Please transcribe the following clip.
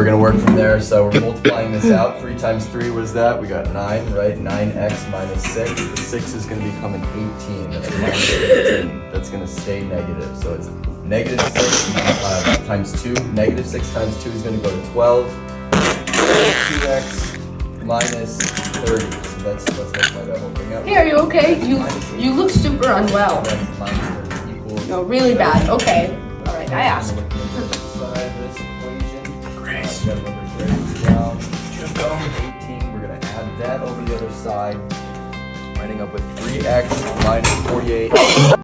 we're gonna work from there. So we're multiplying this out. 3 times 3 was that? We got 9, right? 9x minus 6. The 6 is gonna become an 18. That's minus 18. That's gonna stay negative. So it's negative 6 times 2. Negative 6 times 2 is gonna go to 12. 2x minus 30. So let's multiply that whole thing out. Hey, are you okay? You look super unwell. Minus 30 equals. No, really bad. Okay. All right, I asked. Side of this equation. Grace. Got number 30 down. Just go. 18. We're gonna add that over the other side. Ending up with 3x minus 48.